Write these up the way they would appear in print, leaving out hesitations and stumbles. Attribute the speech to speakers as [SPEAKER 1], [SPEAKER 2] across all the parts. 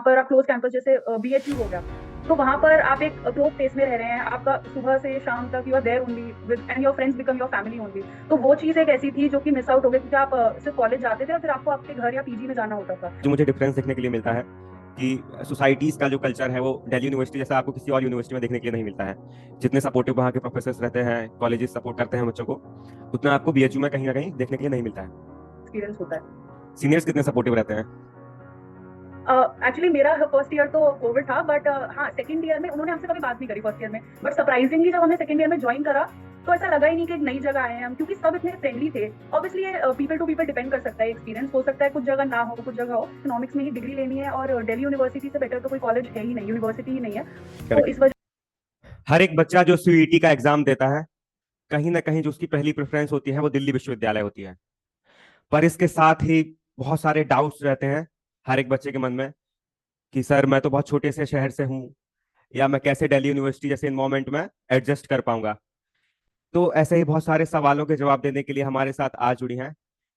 [SPEAKER 1] पर आप close campus जैसे बीएचयू हो गया, तो वहां पर आप एक क्लोज स्पेस में रह रहे हैं, आपका सुबह से शाम तक you are there only with and your friends become your family only. तो वो चीज एक ऐसी थी जो कि मिस आउट हो गई, क्योंकि आप सिर्फ कॉलेज जाते थे और फिर आपको आपके घर या पीजी में जाना होता था।
[SPEAKER 2] जो मुझे डिफरेंस देखने के लिए मिलता है कि सोसाइटीज का जो कल्चर है वो दिल्ली यूनिवर्सिटी जैसा आपको किसी और यूनिवर्सिटी में देखने के लिए नहीं मिलता है। जितने सपोर्टिव वहाँ के प्रोफेसर रहते हैं, कॉलेजेस सपोर्ट करते हैं बच्चों को, उतना आपको बीएचयू में कहीं ना कहीं देखने के लिए नहीं मिलता है।
[SPEAKER 1] एक्सपीरियंस होता है।
[SPEAKER 2] सीनियर्स कितने सपोर्टिव रहते हैं?
[SPEAKER 1] एक्चुअली मेरा फर्स्ट ईयर तो कोविड था, बट हाँ सेकंड ईयर में उन्होंने हमसे कभी बात नहीं करी फर्स्ट ईयर में, बट सरप्राइजिंगली जब हमने सेकंड ईयर में ज्वाइन करा तो ऐसा लगा ही नहीं कि एक नई जगह आए हैं हम, क्योंकि सब इतने फ्रेंडली थे। Obviously people to people depend कर सकता है, एक्सपीरियंस हो सकता है कुछ जगह ना हो कुछ जगह हो। इकोनॉमिक्स में ही डिग्री लेनी है और दिल्ली यूनिवर्सिटी से बेटर तो कोई कॉलेज है ही नहीं, यूनिवर्सिटी ही नहीं है। तो
[SPEAKER 2] करेक्ट।
[SPEAKER 1] इस वजह।
[SPEAKER 2] हर एक बच्चा जो सीईटी का एग्जाम देता है, कहीं ना कहीं जो उसकी पहली प्रेफरेंस होती है वो दिल्ली विश्वविद्यालय होती है। पर इसके साथ ही बहुत सारे डाउट्स रहते हैं हर एक बच्चे के मन में कि सर मैं तो बहुत छोटे से शहर से हूँ, या मैं कैसे दिल्ली यूनिवर्सिटी जैसे इन्वायरमेंट में एडजस्ट कर पाऊंगा। तो ऐसे ही बहुत सारे सवालों के जवाब देने के लिए हमारे साथ आज जुड़ी हैं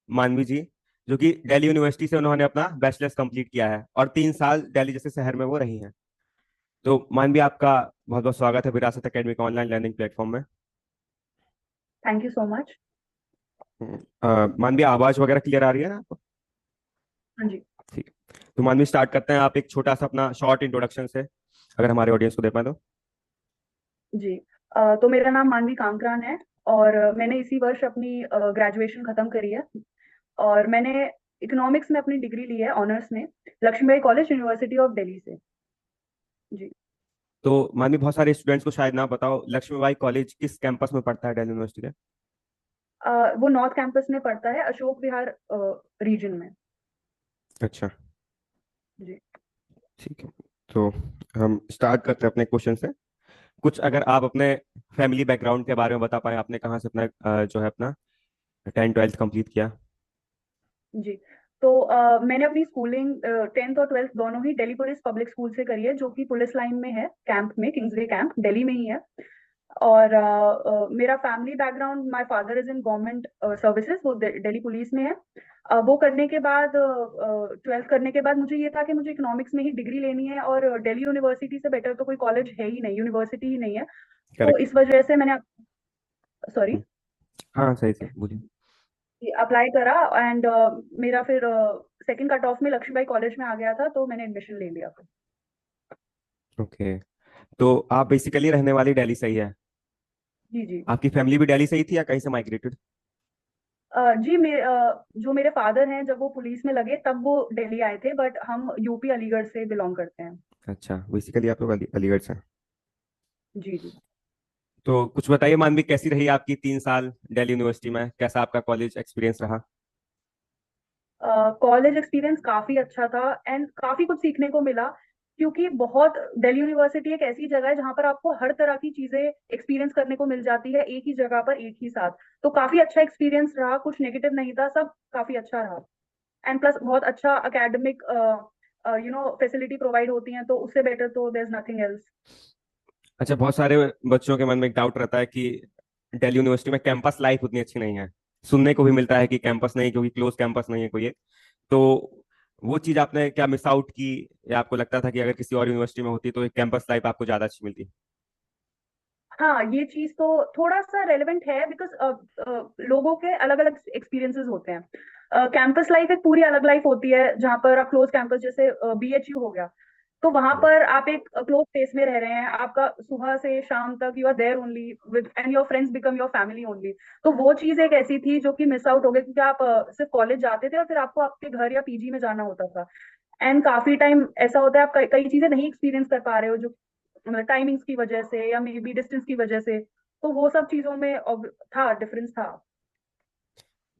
[SPEAKER 2] मानवी जी, जो कि दिल्ली यूनिवर्सिटी से उन्होंने अपना बैचलर्स कंप्लीट किया है और 3 साल दिल्ली जैसे शहर में वो रही हैं। तो मानवी, आपका बहुत बहुत स्वागत है विरासत एकेडमी के ऑनलाइन लर्निंग प्लेटफॉर्म में।
[SPEAKER 1] Thank you so much.
[SPEAKER 2] मानवी, आवाज वगैरह क्लियर आ रही है ना आपको?
[SPEAKER 1] हाँ जी।
[SPEAKER 2] ठीक है, तो मानवी स्टार्ट करते हैं। आप एक छोटा सा अपना शॉर्ट इंट्रोडक्शन से अगर हमारे ऑडियंस को दे पाए तो।
[SPEAKER 1] जी। तो मेरा नाम मानवी कांकरान है और मैंने इसी वर्ष अपनी ग्रेजुएशन खत्म करी है। और मैंने इकोनॉमिक्स में अपनी डिग्री ली है ऑनर्स में, Lakshmibai college university of Delhi से। जी।
[SPEAKER 2] तो मानवी, बहुत सारे स्टूडेंट्स को शायद ना बताओ, लक्ष्मीबाई कॉलेज किस कैंपस में पड़ता है दिल्ली यूनिवर्सिटी के?
[SPEAKER 1] वो नॉर्थ कैंपस में पड़ता है, अशोक विहार रीजन में।
[SPEAKER 2] अच्छा,
[SPEAKER 1] जी।
[SPEAKER 2] ठीक है। तो हम स्टार्ट करते हैं अपने क्वेश्चन से। कुछ अगर आप अपने फैमिली बैकग्राउंड के बारे में बता पाए, आपने कहाँ से अपना जो है अपना 10th 12th कंप्लीट किया?
[SPEAKER 1] जी। तो मैंने अपनी स्कूलिंग 10th और 12th दोनों ही दिल्ली पुलिस पब्लिक स्कूल से करी है, जो कि पुलिस लाइन में है, कैंप में, किंग्सवे कैंप दिल्ली में ही है। और मेरा family background, my father is in government services, वो दिल्ली पुलिस में है। वो करने के बाद 12th करने के बाद मुझे ये था कि मुझे इकोनॉमिक्स में ही डिग्री लेनी है और दिल्ली यूनिवर्सिटी से बेटर तो कोई कॉलेज है ही नहीं, यूनिवर्सिटी ही नहीं है। तो
[SPEAKER 2] करेक्ट।
[SPEAKER 1] इस वजह से मैंने, सॉरी,
[SPEAKER 2] हाँ, सही से बोलिए।
[SPEAKER 1] अप्लाई करा एंड मेरा फिर सेकंड कट ऑफ में लक्ष्मीबाई कॉलेज में आ गया था, तो मैंने एडमिशन ले लिया फिर।
[SPEAKER 2] ओके, तो आप बेसिकली रहने वाली दिल्ली से ही है?
[SPEAKER 1] जी जी।
[SPEAKER 2] आपकी फैमिली भी दिल्ली से ही थी या कहीं से माइग्रेटेड?
[SPEAKER 1] जी जो मेरे फादर हैं, जब वो पुलिस में लगे तब वो दिल्ली आए थे, बट हम यूपी अलीगढ़ से बिलोंग करते हैं।
[SPEAKER 2] अच्छा, बेसिकली आप लोग अलीगढ़ से हैं।
[SPEAKER 1] जी जी।
[SPEAKER 2] तो कुछ बताइए मानवी, कैसी रही आपकी 3 साल दिल्ली यूनिवर्सिटी में? कैसा आपका कॉलेज एक्सपीरियंस रहा?
[SPEAKER 1] कॉलेज एक्सपीरियंस काफी अच्छा था एंड काफी कुछ सीखने को मिला, क्योंकि बहुत, दिल्ली यूनिवर्सिटी एक ऐसी जगह है जहां पर आपको हर तरह की चीजें एक्सपीरियंस करने को मिल जाती है, एक ही जगह पर एक ही साथ। तो काफी अच्छा एक्सपीरियंस रहा, कुछ नेगेटिव नहीं था, सब काफी अच्छा रहा। एंड प्लस बहुत अच्छा अकेडमिक फैसिलिटी प्रोवाइड होती हैं, तो उससे बेटर तो देयर इज नथिंग एल्स।
[SPEAKER 2] अच्छा, बहुत सारे बच्चों के मन में एक डाउट रहता है कि दिल्ली यूनिवर्सिटी में कैंपस लाइफ उतनी अच्छी नहीं है। सुनने को भी मिलता है कि कैंपस नहीं, क्योंकि क्लोज कैंपस नहीं है कोई एक। तो वो चीज आपने क्या मिस आउट की, या आपको लगता था कि अगर किसी और यूनिवर्सिटी में होती तो एक कैंपस लाइफ आपको ज्यादा अच्छी मिलती?
[SPEAKER 1] हाँ, ये चीज तो थोड़ा सा रेलेवेंट है, बिकॉज लोगों के अलग अलग एक्सपीरियंसेस होते हैं। कैंपस लाइफ एक पूरी अलग लाइफ होती है, जहाँ पर आप क्लोज कैंपस जैसे बीएचयू हो गया, तो वहां पर आप एक क्लोज स्पेस में रह रहे हैं, आपका सुबह से शाम तक you are there only with and your friends become your family only. तो वो चीज एक ऐसी थी जो कि मिस आउट हो गई, क्योंकि आप सिर्फ कॉलेज जाते थे और फिर आपको आपके घर या पीजी में जाना होता था। एंड काफी टाइम ऐसा होता है आप कई कई चीजें नहीं एक्सपीरियंस कर पा रहे हो, जो मतलब टाइमिंग्स की वजह से या मे बी डिस्टेंस की वजह से। तो वो सब चीजों में था, डिफरेंस था।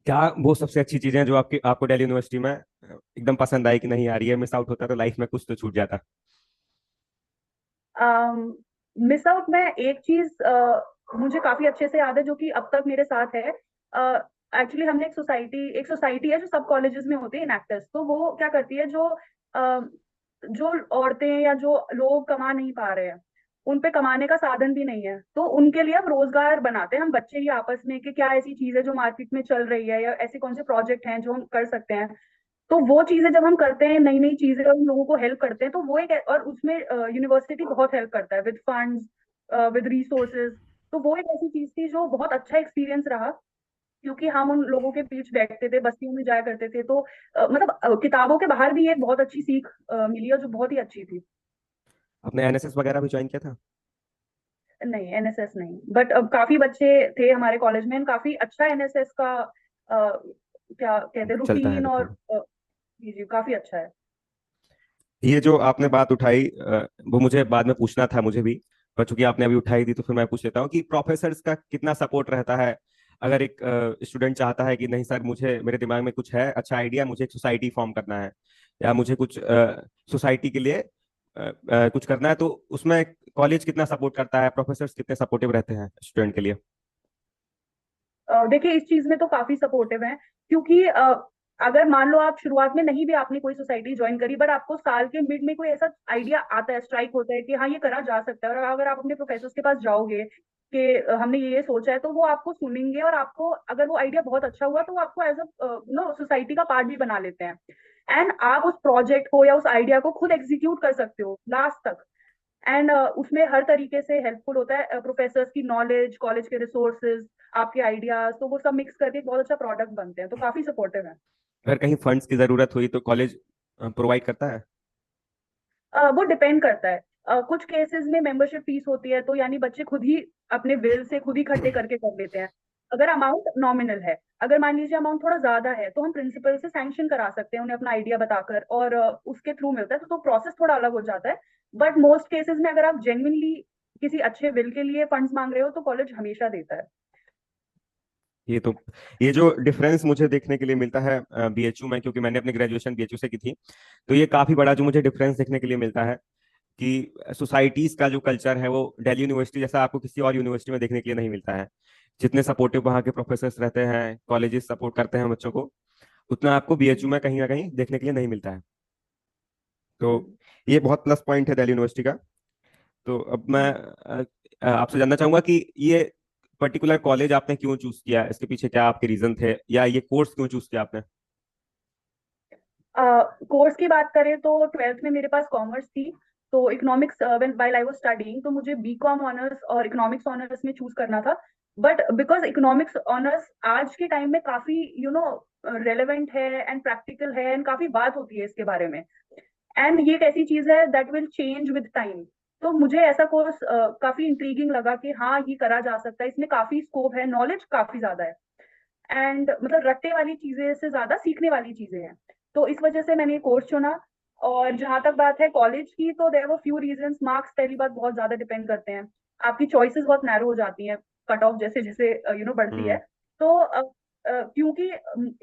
[SPEAKER 2] क्या वो सबसे अच्छी चीजें जो आपकी आपको दिल्ली यूनिवर्सिटी में एकदम पसंद आई कि नहीं यार ये मिस आउट होता तो लाइफ में कुछ तो छूट जाता?
[SPEAKER 1] मिस आउट में एक चीज मुझे काफी अच्छे से याद है, जो कि अब तक मेरे साथ है। एक्चुअली हमने एक सोसाइटी है जो सब कॉलेजेस में होती है, इनएक्टर्स। तो वो क्या करती है, जो औरतें या जो लोग कमा नहीं पा रहे हैं, उन पे कमाने का साधन भी नहीं है, तो उनके लिए हम रोजगार बनाते हैं, हम बच्चे ही आपस में, कि क्या ऐसी चीज है जो मार्केट में चल रही है या ऐसे कौन से प्रोजेक्ट हैं जो हम कर सकते हैं। तो वो चीजें जब हम करते हैं, नई नई चीजें, और उन लोगों को हेल्प करते हैं, तो वो एक, और उसमें यूनिवर्सिटी बहुत हेल्प करता है विद फंड्स, विद रिसोर्सेज। तो वो एक ऐसी चीज थी जो बहुत अच्छा एक्सपीरियंस रहा, क्योंकि हम उन लोगों के बीच बैठते थे, बस्तियों में जाया करते थे। तो मतलब किताबों के बाहर भी एक बहुत अच्छी सीख मिली, और जो बहुत ही अच्छी थी।
[SPEAKER 2] आपने एनएसएस वगैरह भी ज्वाइन किया था?
[SPEAKER 1] नहीं, एनएसएस नहीं, बट काफी बच्चे थे हमारे कॉलेज में, and काफी अच्छा एनएसएस का क्या कहते हैं,
[SPEAKER 2] चलता है
[SPEAKER 1] रूटीन, और
[SPEAKER 2] मतलब।
[SPEAKER 1] जी जी, काफी अच्छा है।
[SPEAKER 2] ये जो आपने बात उठाई वो मुझे बाद में पूछना था मुझे भी, पर चूंकि आपने अभी उठाई दी तो फिर मैं पूछ लेता हूँ कि प्रोफेसर्स का कितना सपोर्ट रहता है अगर एक स्टूडेंट चाहता है कि नहीं सर, मुझे मेरे दिमाग में कुछ है अच्छा आइडिया, मुझे एक सोसाइटी फॉर्म करना है या मुझे कुछ सोसाइटी के लिए कुछ करना है, तो उसमें कॉलेज कितना सपोर्ट करता है, प्रोफेसर्स कितने सपोर्टिव रहते हैं स्टूडेंट के लिए?
[SPEAKER 1] देखिए, इस चीज में तो काफी सपोर्टिव है, क्योंकि अगर मान लो आप शुरुआत में नहीं भी आपने कोई सोसाइटी ज्वाइन करी, बट आपको साल के मिड में कोई ऐसा आइडिया आता है, स्ट्राइक होता है कि हाँ ये करा जा सकता है, और अगर आप अपने प्रोफेसर के पास जाओगे कि हमने ये सोचा है, तो वो आपको सुनेंगे, और आपको अगर वो आइडिया बहुत अच्छा हुआ तो वो आपको एज अ नो सोसाइटी का पार्ट भी बना लेते हैं। एंड आप उस प्रोजेक्ट को या उस आइडिया को खुद एग्जीक्यूट कर सकते हो लास्ट तक। एंड उसमें हर तरीके से हेल्पफुल होता है, प्रोफेसर्स की नॉलेज, कॉलेज के रिसोर्सेज, आपके आइडियाज, तो वो सब मिक्स करके एक बहुत अच्छा प्रोडक्ट बनते हैं, तो काफी सपोर्टिव है।
[SPEAKER 2] अगर कहीं फंड्स की जरूरत हुई तो कॉलेज प्रोवाइड करता है?
[SPEAKER 1] वो डिपेंड करता है। कुछ केसेस में मेंबरशिप फीस होती है, तो यानी बच्चे खुद ही अपने विल से खुद ही इकट्ठे करके कर लेते हैं। अगर अमाउंट नॉमिनल है, अगर मान लीजिए अमाउंट थोड़ा ज्यादा है, तो हम प्रिंसिपल से सैंक्शन करा सकते हैं उन्हें अपना आइडिया बताकर, और उसके थ्रू मिलता है, तो प्रोसेस थोड़ा अलग हो जाता है। बट मोस्ट केसेस में अगर आप जेन्युइनली किसी अच्छे विल के लिए फंड्स मांग रहे हो, तो कॉलेज हमेशा देता है।
[SPEAKER 2] ये तो, ये जो डिफरेंस मुझे देखने के लिए मिलता है बीएचयू में, क्योंकि मैंने अपनी ग्रेजुएशन बीएचयू से की थी, तो ये काफी बड़ा जो मुझे डिफरेंस देखने के लिए मिलता है कि सोसाइटीज का जो कल्चर है वो दिल्ली यूनिवर्सिटी जैसा आपको किसी और यूनिवर्सिटी में देखने के लिए नहीं मिलता है। जितने सपोर्टिव वहाँ के प्रोफेसर्स रहते हैं, कॉलेजेस सपोर्ट करते हैं बच्चों को, उतना आपको बीएचयू में कहीं ना कहीं देखने के लिए नहीं मिलता है। तो ये बहुत प्लस पॉइंट है दिल्ली यूनिवर्सिटी का। तो अब मैं आपसे जानना चाहूंगा कि ये पर्टिकुलर कॉलेज आपने क्यों चूज किया, इसके पीछे क्या आपके रीजन थे, या ये कोर्स क्यों चूज किया आपने?
[SPEAKER 1] कोर्स की बात करें तो ट्वेल्थ में मेरे पास कॉमर्स थी। तो economics, when while I was studying, तो मुझे बीकॉम ऑनर्स और इकोनॉमिक्स ऑनर्स में चूज करना था। बट बिकॉज इकोनॉमिक्स ऑनर्स आज के टाइम में काफी रेलेवेंट है एंड प्रैक्टिकल है, एंड काफी बात होती है इसके बारे में। एंड ये एक ऐसी चीज है that will change with time. तो मुझे ऐसा कोर्स काफी इंट्रीगिंग लगा कि हाँ ये करा जा सकता है, इसमें काफी स्कोप है, नॉलेज काफी ज्यादा है, एंड मतलब रट्टे वाली चीजें से ज्यादा सीखने वाली चीजें हैं। तो इस वजह से मैंने ये कोर्स चुना। और जहां तक बात है कॉलेज की, तो there were few reasons. Marks पहली बात बहुत ज्यादा डिपेंड करते हैं, आपकी चॉइसेस बहुत नैरो हो जाती हैं कट ऑफ जैसे जैसे बढ़ती है।
[SPEAKER 2] हम्म।
[SPEAKER 1] तो क्योंकि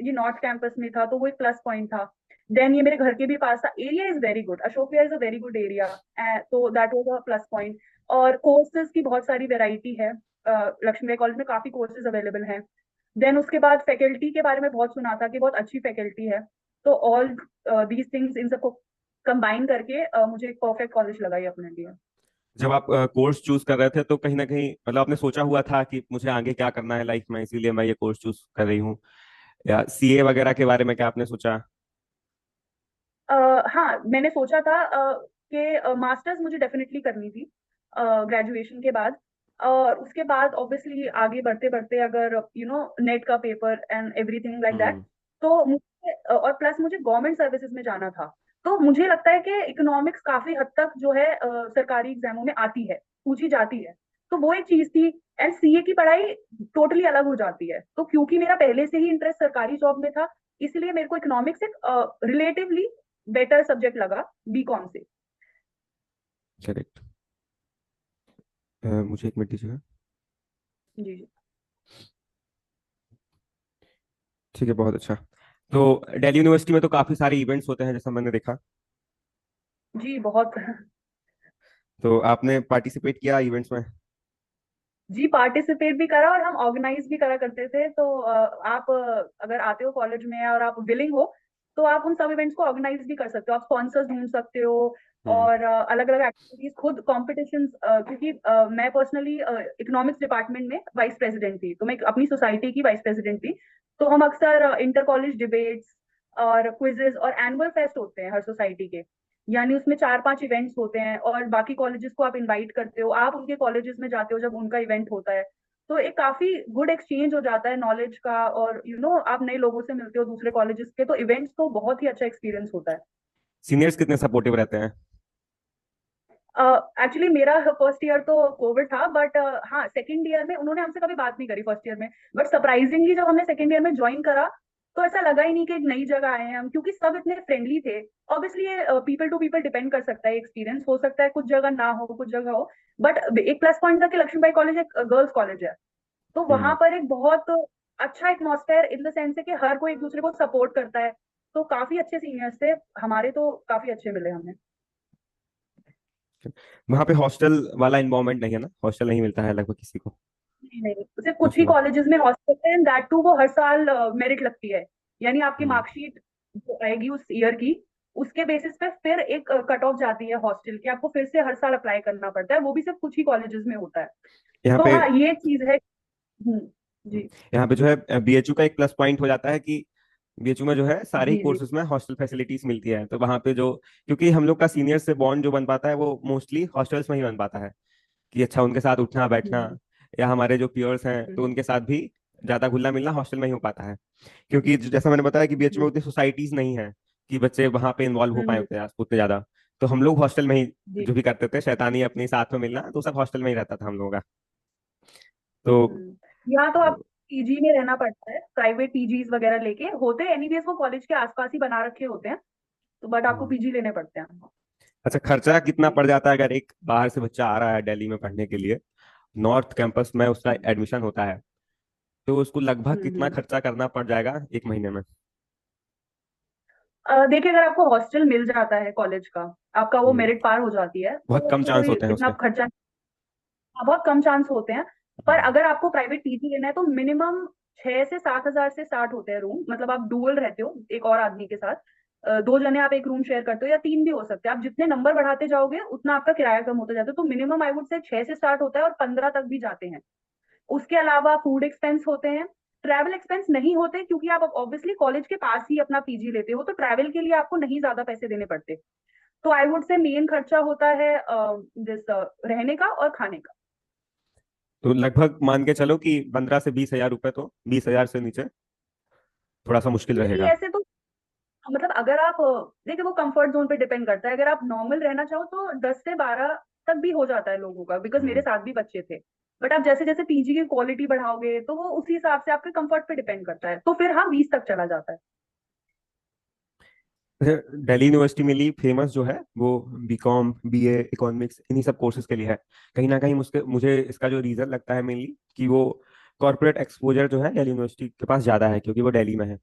[SPEAKER 1] ये नॉर्थ कैंपस में था, तो वो एक प्लस पॉइंट था। देन ये मेरे घर के भी पास था, area is very good, Ashok Vihar is a very good area, तो that was a plus point. और कोर्सेज की बहुत सारी वेराइटी है, लक्ष्मीबाई कॉलेज में काफी कोर्सेज अवेलेबल हैं। देन उसके बाद फैकल्टी के बारे में बहुत सुना था कि बहुत अच्छी फैकल्टी है। तो ऑल दीज थिंग्स, इन सबको कंबाइन करके मुझे एक परफेक्ट कॉलेज लगा ये अपने लिए।
[SPEAKER 2] जब आप कोर्स चूज कर रहे थे तो कहीं ना कहीं मतलब आपने सोचा हुआ था कि मुझे आगे क्या करना है लाइफ में, इसीलिए मैं ये कोर्स चूज कर रही हूँ, या सीए वगैरह के बारे में क्या आपने सोचा?
[SPEAKER 1] हाँ, मैंने सोचा था कि मास्टर्स मुझे डेफिनेटली करनी थी ग्रेजुएशन के बाद। और उसके बाद ऑब्वियसली आगे बढ़ते बढ़ते अगर नेट का paper and everything like that,
[SPEAKER 2] hmm.
[SPEAKER 1] तो मुझे और प्लस मुझे गवर्नमेंट सर्विसेज में जाना था। तो मुझे लगता है कि इकोनॉमिक्स काफी हद तक जो है सरकारी एग्जामों में आती है, पूछी जाती है। तो वो एक चीज थी। एंड सीए की पढ़ाई टोटली अलग हो जाती है, तो क्योंकि मेरा पहले से ही इंटरेस्ट सरकारी जॉब में था, इसलिए मेरे को इकोनॉमिक्स एक रिलेटिवली बेटर सब्जेक्ट लगा बीकॉम से।
[SPEAKER 2] करेक्ट। मुझे एक मिनट दीजिएगा।
[SPEAKER 1] जी जी।
[SPEAKER 2] ठीक है, बहुत अच्छा। तो दिल्ली यूनिवर्सिटी में तो काफी सारे इवेंट्स होते हैं जैसा मैंने देखा,
[SPEAKER 1] जी बहुत।
[SPEAKER 2] तो आपने पार्टिसिपेट किया इवेंट्स में?
[SPEAKER 1] जी, पार्टिसिपेट भी करा, और हम ऑर्गेनाइज भी करा करते थे। तो आप अगर आते हो कॉलेज में और आप विलिंग हो, तो आप उन सब इवेंट्स को ऑर्गेनाइज भी कर सकते हो, आप स्पॉन्सर्स ढूंढ सकते हो।
[SPEAKER 2] हम्म।
[SPEAKER 1] और अलग अलग एक्टिविटीज, खुद कॉम्पिटिशन्स, क्योंकि मैं पर्सनली इकोनॉमिक्स डिपार्टमेंट में वाइस प्रेसिडेंट थी, तो मैं अपनी सोसाइटी की वाइस प्रेसिडेंट थी। तो हम अक्सर इंटर कॉलेज डिबेट्स, और क्विजेस और एनुअल फेस्ट होते हैं हर सोसाइटी के। यानी उसमें 4-5 इवेंट्स होते हैं और बाकी कॉलेजेस को आप इनवाइट करते हो, आप उनके कॉलेजेस में जाते हो जब उनका इवेंट होता है। तो एक काफी गुड एक्सचेंज हो जाता है नॉलेज का, और आप नए लोगों से मिलते हो दूसरे कॉलेजेस के, तो इवेंट्स तो बहुत ही अच्छा एक्सपीरियंस होता है।
[SPEAKER 2] सीनियर्स कितने सपोर्टिव रहते हैं?
[SPEAKER 1] एक्चुअली मेरा फर्स्ट ईयर तो कोविड था, बट हाँ सेकंड ईयर में उन्होंने हमसे कभी बात नहीं करी फर्स्ट ईयर में। बट सरप्राइजिंगली जब हमने सेकंड ईयर में ज्वाइन करा, तो ऐसा लगा ही नहीं कि एक नई जगह आए हैं हम, क्योंकि सब इतने फ्रेंडली थे। ऑब्वियसली ये पीपल टू पीपल डिपेंड कर सकता है, एक्सपीरियंस हो सकता है कुछ जगह ना हो कुछ जगह हो। बट एक प्लस पॉइंट था कि लक्ष्मीबाई कॉलेज एक गर्ल्स कॉलेज है, तो वहां
[SPEAKER 2] हम्म।
[SPEAKER 1] पर एक बहुत अच्छा एटमॉस्फेयर इन द सेंस है कि हर कोई एक दूसरे को सपोर्ट करता है। तो काफी अच्छे सीनियर्स थे हमारे, तो काफी अच्छे मिले हमें।
[SPEAKER 2] वहाँ पे हॉस्टल वाला इन्वायरमेंट नहीं है ना, हॉस्टल नहीं मिलता है लगभग किसी को
[SPEAKER 1] नहीं नहीं, सिर्फ कुछ ही
[SPEAKER 2] हॉस्टल में।
[SPEAKER 1] कॉलेजेस में हॉस्टल है, दैट टू वो हर साल मेरिट लगती है। यानी आपकी
[SPEAKER 2] हम्म।
[SPEAKER 1] मार्कशीट जो आएगी उस ईयर की, उसके बेसिस पे फिर एक कट ऑफ जाती है हॉस्टल की, आपको फिर से हर साल अप्लाई करना पड़ता है, वो भी सिर्फ कुछ ही कॉलेजेस में होता है।
[SPEAKER 2] यहाँ
[SPEAKER 1] तो
[SPEAKER 2] पे
[SPEAKER 1] हाँ ये चीज है। जी
[SPEAKER 2] यहाँ पे जो है बीएचयू का एक प्लस पॉइंट हो जाता है कि बीएचयू में जो है सारे ही
[SPEAKER 1] जी जी।
[SPEAKER 2] कोर्सेज में हॉस्टल फैसिलिटीज मिलती है। तो वहाँ पे जो, क्योंकि हम लोग का सीनियर से बॉन्ड जो बन पाता है वो मोस्टली हॉस्टल्स में ही बन पाता है, कि अच्छा उनके साथ उठना बैठना,
[SPEAKER 1] हम्म
[SPEAKER 2] या हमारे जो पियर्स हैं तो
[SPEAKER 1] हम्म
[SPEAKER 2] उनके साथ भी ज्यादा घुलना मिलना हॉस्टल में ही हो पाता है। क्योंकि जैसा मैंने बताया कि बीएचयू में
[SPEAKER 1] जी
[SPEAKER 2] उतनी सोसाइटीज नहीं है कि बच्चे वहाँ पे इन्वॉल्व हो पाए
[SPEAKER 1] हम्म,
[SPEAKER 2] उतने उतने ज्यादा। तो हम लोग हॉस्टल में ही
[SPEAKER 1] जी।
[SPEAKER 2] जो भी करते थे, शैतानी अपने साथ में मिलना, तो सब हॉस्टल में ही रहता था हम लोगों का। तो
[SPEAKER 1] यहाँ तो आप पीजी में रहना पड़ता है, प्राइवेट पीजीज वगैरह लेके होते हैं, एनीवेज वो कॉलेज के आसपास ही बना रखे होते हैं, तो बट आपको
[SPEAKER 2] हम्म।
[SPEAKER 1] पीजी लेने पड़ते हैं।
[SPEAKER 2] अच्छा, खर्चा कितना
[SPEAKER 1] जी।
[SPEAKER 2] पड़ जाता है अगर एक बाहर से बच्चा आ रहा है दिल्ली में पढ़ने के लिए, नॉर्थ कैंपस में उसका एडमिशन होता है, तो उसको लगभग कितना
[SPEAKER 1] हम्म।
[SPEAKER 2] खर्चा करना पड़ जाएगा एक महीने में?
[SPEAKER 1] देखिए अगर आपको हॉस्टल मिल जाता है कॉलेज का, आपका वो
[SPEAKER 2] हम्म।
[SPEAKER 1] मेरिट पार हो जाती है, तो
[SPEAKER 2] बहुत कम
[SPEAKER 1] उसमें
[SPEAKER 2] चांस
[SPEAKER 1] कोई
[SPEAKER 2] होते हैं
[SPEAKER 1] इतना
[SPEAKER 2] उसके।
[SPEAKER 1] खर्चा, हाँ, बहुत कम चांस होते हैं। पर
[SPEAKER 2] हम्म।
[SPEAKER 1] अगर आपको प्राइवेट पीजी लेना है तो मिनिमम 6 से 7 हजार से स्टार्ट होते हैं रूम। मतलब आप डुअल रहते हो एक और आदमी के साथ, दो जने आप एक रूम शेयर करते हो, या तीन भी हो सकते हैं। आप जितने नंबर बढ़ाते जाओगे उतना आपका किराया कम होता जाता है, तो मिनिमम आई वुड से 6 से स्टार्ट होता है और 15 तक भी जाते हैं। उसके अलावा फूड एक्सपेंस होते हैं। ट्रैवल एक्सपेंस नहीं होते, क्योंकि आप ऑब्वियसली कॉलेज के पास ही अपना पीजी लेते हो, तो ट्रैवल के लिए आपको नहीं ज्यादा पैसे देने पड़ते। तो आई वुड से मेन खर्चा होता है जिस रहने का और खाने का।
[SPEAKER 2] तो लगभग मान के चलो कि 15 से 20 हजार रुपए, तो 20 हजार से नीचे थोड़ा सा मुश्किल
[SPEAKER 1] नहीं
[SPEAKER 2] रहेगा।
[SPEAKER 1] ऐसे तो, मतलब अगर आप देखिए वो कंफर्ट जोन पे डिपेंड करता है। अगर आप नॉर्मल रहना चाहो तो 10 से 12 तक भी हो जाता है लोगों का, बिकॉज मेरे
[SPEAKER 2] हम्म।
[SPEAKER 1] साथ भी बच्चे थे। बट आप जैसे जैसे पीजी की क्वालिटी बढ़ाओगे तो वो उसी हिसाब से आपके कंफर्ट पे डिपेंड करता है, तो फिर हाँ 20 तक चला जाता है।
[SPEAKER 2] अच्छा, दिल्ली यूनिवर्सिटी में ली फेमस जो है वो बीकॉम बीए इकोनॉमिक्स इन्हीं सब कोर्सेज के लिए है। कहीं ना कहीं मुझे मुझे इसका जो रीजन लगता है मेनली, कि वो कॉर्पोरेट एक्सपोजर जो है दिल्ली यूनिवर्सिटी के पास ज्यादा है, क्योंकि वो दिल्ली में है।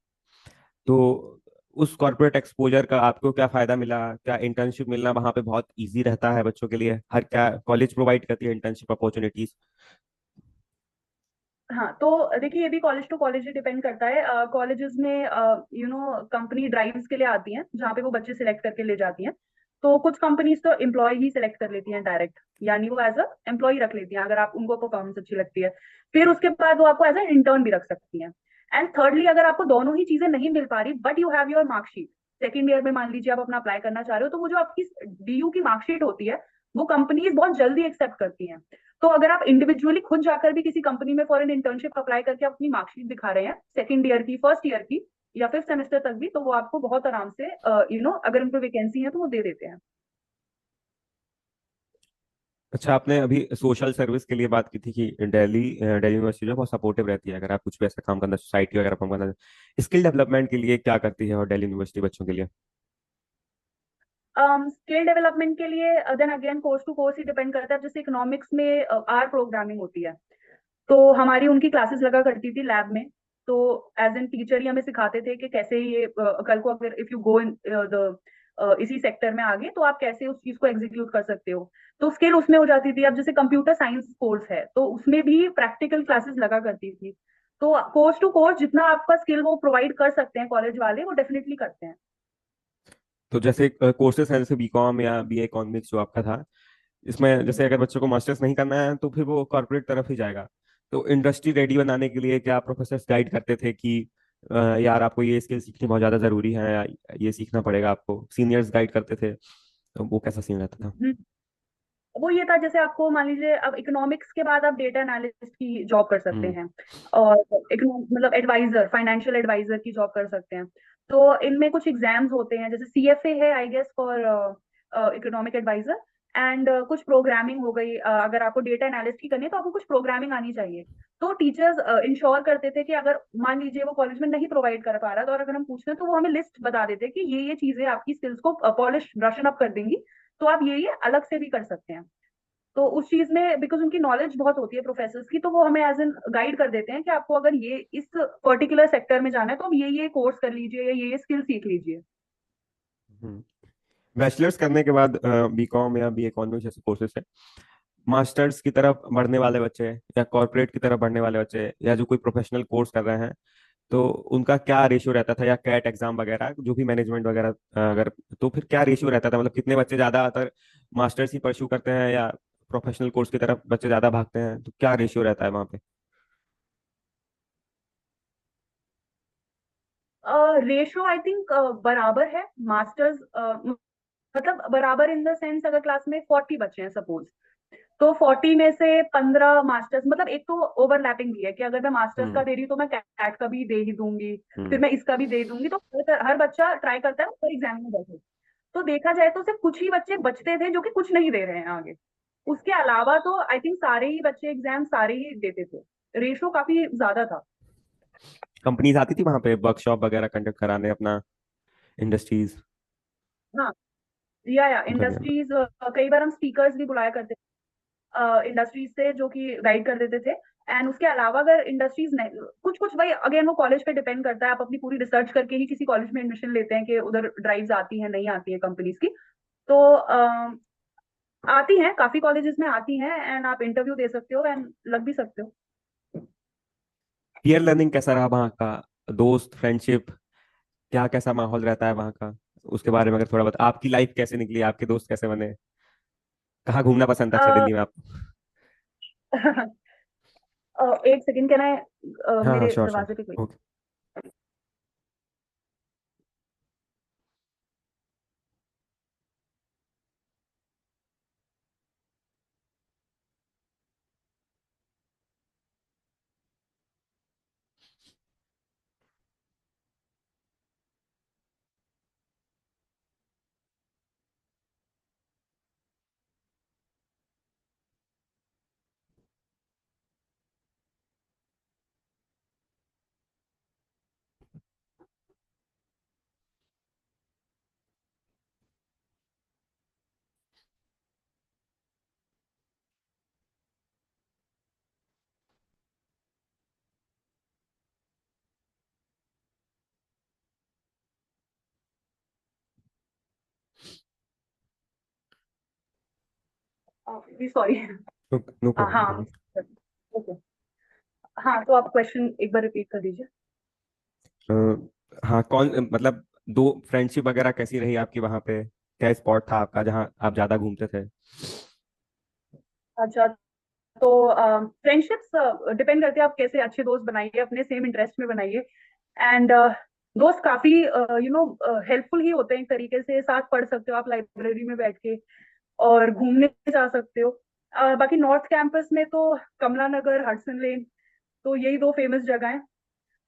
[SPEAKER 2] तो उस कॉर्पोरेट एक्सपोजर का आपको क्या फायदा मिला? क्या इंटर्नशिप मिलना वहां पे बहुत इजी रहता है बच्चों के लिए? हर क्या कॉलेज प्रोवाइड करती है इंटर्नशिप अपॉर्चुनिटीज?
[SPEAKER 1] हाँ तो देखिए ये भी कॉलेज टू कॉलेज डिपेंड करता है। कॉलेजेस में कंपनी ड्राइव्स के लिए आती हैं जहाँ पे वो बच्चे सिलेक्ट करके ले जाती हैं। तो कुछ कंपनीज तो एम्प्लॉय ही सिलेक्ट कर लेती हैं डायरेक्ट, यानी वो एज अ एम्प्लॉय रख लेती हैं अगर आप उनको परफॉर्मेंस अच्छी लगती है। फिर उसके बाद वो आपको एज अ इंटर्न भी रख सकती हैं। एंड थर्डली अगर आपको दोनों ही चीजें नहीं मिल पा रही but you have your marksheet, second year में मान लीजिए आप अपना अप्लाई करना चाह रहे हो, तो वो जो आपकी डीयू की मार्कशीट होती है वो कंपनीज बहुत जल्दी एक्सेप्ट करती हैं। तो अगर आप इंडिविजुअली खुद जाकर भी किसी कंपनी में फॉर एन इंटर्नशिप अप्लाई करके अपनी मार्कशीट दिखा रहे हैं सेकंड ईयर की, फर्स्ट ईयर की, या फिफ्थ सेमेस्टर तक भी, तो वो आपको बहुत आराम से अगर उन पर वैकेंसी है तो वो दे देते हैं।
[SPEAKER 2] अच्छा, आपने अभी सोशल सर्विस के लिए बात की थी कि दिल्ली यूनिवर्सिटी जो है बहुत सपोर्टिव रहती है अगर आप कुछ भी ऐसा काम करना, सोसाइटी वगैरह काम करना। स्किल डेवलपमेंट के लिए क्या करती है और दिल्ली यूनिवर्सिटी बच्चों के लिए?
[SPEAKER 1] स्किल डेवलपमेंट के लिए then again course to course ही डिपेंड करता है। जैसे इकोनॉमिक्स में आर प्रोग्रामिंग होती है, तो हमारी उनकी क्लासेस लगा करती थी लैब में। तो एज एन टीचर ही हमें सिखाते थे कि कैसे ये कल को अगर if you go in the इसी सेक्टर में आगे तो आप कैसे उस चीज को एग्जीक्यूट कर सकते हो। तो स्किल उसमें हो जाती थी। अब जैसे कंप्यूटर साइंस कोर्स है तो उसमें भी प्रैक्टिकल क्लासेस लगा करती थी। तो कोर्स टू कोर्स जितना आपका स्किल वो प्रोवाइड कर सकते हैं कॉलेज वाले, वो डेफिनेटली करते हैं।
[SPEAKER 2] तो जैसे कोर्सेज हैं जैसे बीकॉम या बीए इकोनॉमिक्स जो आपका था, इसमें जैसे अगर बच्चों को मास्टर्स नहीं करना है तो फिर वो कॉर्पोरेट तरफ ही जाएगा। तो इंडस्ट्री रेडी बनाने के लिए क्या प्रोफेसर गाइड करते थे कि यार आपको ये स्किल सीखनी बहुत ज्यादा जरूरी है, या ये सीखना पड़ेगा आपको, सीनियर्स गाइड करते थे, तो वो कैसा सीन रहता था?
[SPEAKER 1] हम्म, वो ये था, जैसे आपको मान लीजिए अब इकोनॉमिक्स के बाद आप डेटा एनालिस्ट की जॉब कर सकते
[SPEAKER 2] हम्म।
[SPEAKER 1] हैं, और मतलब एडवाइजर, फाइनेंशियल एडवाइजर की जॉब कर सकते हैं। तो इनमें कुछ एग्जाम्स होते हैं, जैसे सीएफए है I guess for economic adviser, and कुछ प्रोग्रामिंग हो गई। अगर आपको डेटा एनालिस्ट की करनी है तो आपको कुछ प्रोग्रामिंग आनी चाहिए। तो टीचर्स इंश्योर करते थे कि अगर मान लीजिए वो कॉलेज में नहीं प्रोवाइड कर पा रहा, तो और अगर हम पूछते हैं तो वो हमें लिस्ट बता देते हैं कि ये चीजें आपकी स्किल्स को पॉलिश ब्रशन अप कर देंगी, तो आप ये अलग से भी कर सकते हैं। तो उस चीज में बिकॉज उनकी नॉलेज बहुत होती है प्रोफेसर्स की, तो वो हमें एज एन गाइड कर देते हैं कि आपको अगर ये इस पर्टिकुलर सेक्टर में जाना है तो आप ये कोर्स कर लीजिए या ये स्किल सीख लीजिए।
[SPEAKER 2] बैचलर्स करने के बाद बीकॉम या बी इकोनॉमिक्स जैसे कोर्सेज है, मास्टर्स की तरफ बढ़ने वाले बच्चे या कॉर्पोरेट की तरफ बढ़ने वाले बच्चे या जो कोई प्रोफेशनल कोर्स कर रहे हैं, तो उनका क्या रेशियो रहता था, या कैट एग्जाम वगैरह जो भी मैनेजमेंट वगैरह अगर, तो फिर क्या रेशियो रहता था? मतलब कितने बच्चे ज्यादातर मास्टर्स ही परस्यू करते हैं, या प्रोफेशनल कोर्स की तरफ बच्चे ज्यादा भागते हैं, तो क्या रेशियो रहता है वहाँ पे?
[SPEAKER 1] रेशो आई थिंक बराबर है। मास्टर्स मतलब बराबर इन द सेंस, अगर क्लास में 40 बच्चे हैं सपोज, तो 40 में से 15 मास्टर्स, मतलब एक तो ओवरलैपिंग भी है कि अगर मैं मास्टर्स का
[SPEAKER 2] हम्म।
[SPEAKER 1] दे रही हूँ तो मैं कैट का भी दे ही दूंगी, फिर
[SPEAKER 2] हम्म।
[SPEAKER 1] मैं इसका भी दे दूंगी, तो हर बच्चा ट्राई करता है ऊपर एग्जाम में बैठे। तो देखा जाए तो सिर्फ कुछ ही बच्चे बचते थे जो कि कुछ नहीं दे रहे हैं आगे। उसके अलावा तो आई थिंक सारे ही बच्चे एग्जाम सारे ही देते थे। रेशो काफी ज्यादा था।
[SPEAKER 2] कंपनीज आती थी वहाँ पे वर्कशॉप वगैरह कंडक्ट कराने अपना, इंडस्ट्रीज?
[SPEAKER 1] हाँ, या
[SPEAKER 2] बढ़िया।
[SPEAKER 1] इंडस्ट्रीज, कई बार हम स्पीकर्स भी बुलाया करते थे इंडस्ट्रीज से, जो कि गाइड कर देते थे। एंड उसके अलावा अगर इंडस्ट्रीज नहीं, कुछ कुछ भाई अगेन वो कॉलेज पे डिपेंड करता है, आप अपनी पूरी रिसर्च करके ही किसी कॉलेज में एडमिशन लेते हैं कि उधर ड्राइव्स आती हैं नहीं आती है कंपनीज की। तो आती हैं, काफी कॉलेजेस में आती हैं, एंड आप इंटरव्यू दे सकते हो एंड लग भी सकते हो।
[SPEAKER 2] पीयर लर्निंग कैसा रहा वहाँ का? दोस्त, फ्रेंडशिप, क्या कैसा माहौल रहता है वहाँ का? उसके बारे में अगर थोड़ा बता, आपकी लाइफ कैसे निकली, आपके दोस्त कैसे बने, कहाँ घूमना पसंद था अच्छा
[SPEAKER 1] अ,
[SPEAKER 2] दिल्ली में आपको?
[SPEAKER 1] एक सेकंड, क्या है
[SPEAKER 2] हाँ हाँ,
[SPEAKER 1] मेरे
[SPEAKER 2] श्योर श्योर।
[SPEAKER 1] दरवाजे पे कोई।
[SPEAKER 2] ओके।
[SPEAKER 1] जी सॉरी।
[SPEAKER 2] नो प्रॉब्लम, नो
[SPEAKER 1] हाँ,
[SPEAKER 2] प्रॉब्लम।
[SPEAKER 1] ओके। हाँ, तो आप क्वेश्चन एक बार रिपीट कर दीजिए।
[SPEAKER 2] हाँ, कौन मतलब दो फ्रेंडशिप वगैरह कैसी रही आपकी वहाँ पे? क्या स्पॉट था आपका जहाँ आप ज्यादा घूमते थे?
[SPEAKER 1] अच्छा, तो फ्रेंडशिप्स डिपेंड करते हैं आप कैसे अच्छे दोस्त बनाइए, अपने सेम इंटरेस्ट में बनाइए। एंड दोस्त काफी हेल्पफुल ही होते हैं एक तरीके से। साथ पढ़ सकते हो आप लाइब्रेरी में बैठ के, और घूमने जा सकते हो। बाकी नॉर्थ कैंपस में तो कमला नगर, हडसन लेन, तो यही दो फेमस जगह हैं।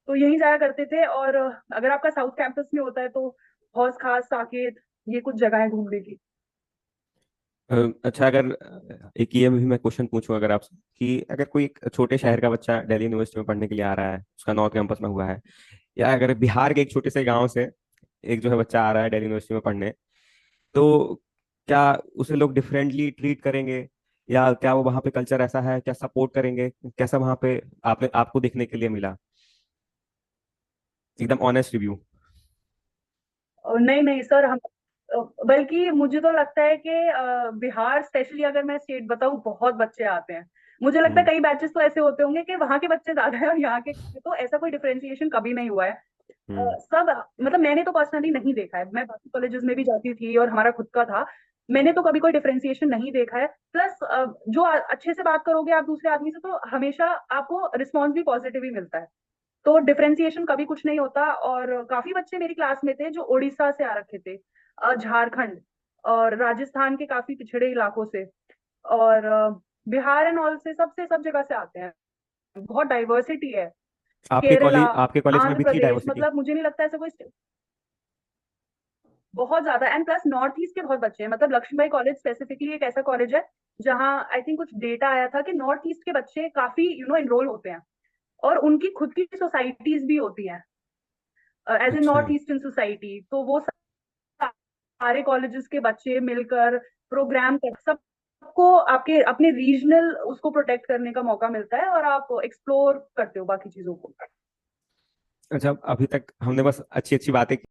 [SPEAKER 1] तो यहीं जाया करते थे। और अगर आपका साउथ कैंपस में होता है तो हौस खास, साकेत, ये कुछ जगह है घूमने की।
[SPEAKER 2] अच्छा, अगर एक ये भी मैं क्वेश्चन पूछूं अगर आपसे, कि अगर कोई एक छोटे शहर का बच्चा दिल्ली यूनिवर्सिटी में पढ़ने के लिए आ रहा है, उसका नॉर्थ कैंपस में हुआ है, या अगर बिहार के एक छोटे से गांव से एक जो है बच्चा आ रहा है दिल्ली यूनिवर्सिटी में पढ़ने, तो क्या उसे लोग डिफरेंटली ट्रीट करेंगे, या क्या वो वहाँ पे कल्चर ऐसा है, क्या सपोर्ट करेंगे, कैसा वहाँ पे आपने आपको देखने के लिए मिला? एकदम ऑनेस्ट रिव्यू।
[SPEAKER 1] और नहीं नहीं सर, हम बल्कि मुझे तो लगता है कि बिहार स्पेशली अगर मैं स्टेट बताऊं, बहुत बच्चे आते हैं। मुझे लगता है
[SPEAKER 2] हम्म।
[SPEAKER 1] कई बैचेस तो ऐसे होते होंगे कि वहां के बच्चे ज्यादा है और यहाँ के, तो ऐसा कोई डिफरेंशिएशन कभी नहीं हुआ है।
[SPEAKER 2] हम्म।
[SPEAKER 1] सब, मतलब मैंने तो पर्सनली नहीं देखा है, मैं बाकी कॉलेजेस में भी जाती थी और हमारा खुद का था, मैंने तो कभी कोई डिफरेंशिएशन नहीं देखा है। प्लस जो अच्छे से बात करोगे आप दूसरे आदमी से, तो हमेशा आपको रिस्पॉन्स भी पॉजिटिव ही मिलता है। तो डिफरेंशिएशन कभी कुछ नहीं होता। और काफी बच्चे मेरी क्लास में थे जो उड़ीसा से आ रखे थे, झारखंड और राजस्थान के काफी पिछड़े इलाकों से, और बिहार एंड ऑल से, सबसे सब जगह से आते हैं। बहुत डाइवर्सिटी है। केरला,
[SPEAKER 2] आपके कॉलेज में
[SPEAKER 1] आंध्र
[SPEAKER 2] भी थी
[SPEAKER 1] प्रदेश,
[SPEAKER 2] डाइवर्सिटी?
[SPEAKER 1] मतलब मुझे नहीं लगता ऐसा कोई बहुत ज्यादा। एंड प्लस नॉर्थ ईस्ट के बहुत बच्चे हैं, मतलब लक्ष्मीबाई कॉलेज स्पेसिफिकली एक ऐसा कॉलेज है जहाँ आई थिंक कुछ डेटा आया था कि नॉर्थ ईस्ट के बच्चे काफी इनरोल होते हैं, और उनकी खुद की सोसाइटीज भी होती हैं एज ए
[SPEAKER 2] अच्छा।
[SPEAKER 1] North eastern society. तो वो सारे कॉलेजेस के बच्चे मिलकर प्रोग्राम कर, सबको आपके अपने रीजनल उसको प्रोटेक्ट करने का मौका मिलता है, और आप एक्सप्लोर करते हो बाकी चीजों को।
[SPEAKER 2] अच्छा, अभी तक हमने बस अच्छी अच्छी बातें